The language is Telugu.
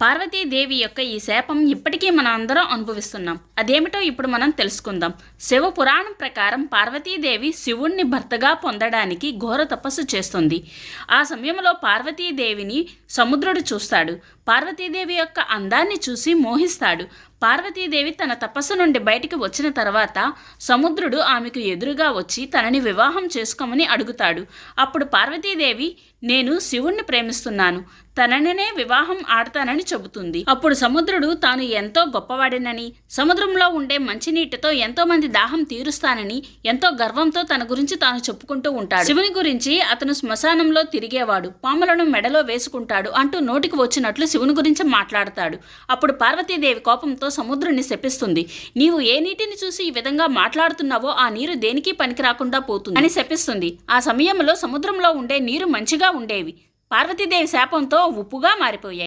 పార్వతీదేవి యొక్క ఈ శాపం ఇప్పటికీ మనం అందరం అనుభవిస్తున్నాం. అదేమిటో ఇప్పుడు మనం తెలుసుకుందాం. శివ పురాణం ప్రకారం పార్వతీదేవి శివుణ్ణి భర్తగా పొందడానికి ఘోర తపస్సు చేస్తుంది. ఆ సమయంలో పార్వతీదేవిని సముద్రుడు చూస్తాడు. పార్వతీదేవి యొక్క అందాన్ని చూసి మోహిస్తాడు. పార్వతీదేవి తన తపస్సు నుండి బయటికి వచ్చిన తర్వాత సముద్రుడు ఆమెకు ఎదురుగా వచ్చి తనని వివాహం చేసుకోమని అడుగుతాడు. అప్పుడు పార్వతీదేవి, నేను శివుణ్ణి ప్రేమిస్తున్నాను, తననే వివాహం ఆడతానని చెబుతుంది. అప్పుడు సముద్రుడు తాను ఎంతో గొప్పవాడినని, సముద్రంలో ఉండే మంచినీటితో ఎంతో మంది దాహం తీరుస్తానని ఎంతో గర్వంతో తన గురించి తాను చెప్పుకుంటూ ఉంటాడు. శివుని గురించి అతను శ్మశానంలో తిరిగేవాడు, పాములను మెడలో వేసుకుంటాడు అంటూ నోటికి వచ్చినట్లు శివుని గురించి మాట్లాడతాడు. అప్పుడు పార్వతీదేవి కోపంతో సముద్రుని శపిస్తుంది. నీవు ఏ నీటిని చూసి ఈ విధంగా మాట్లాడుతున్నావో ఆ నీరు దేనికి పనికి రాకుండా పోతుంది అని శపిస్తుంది. ఆ సమయంలో సముద్రంలో ఉండే నీరు మంచిగా ఉండేవి. పార్వతీదేవి శాపంతో ఉప్పుగా మారిపోయాయి.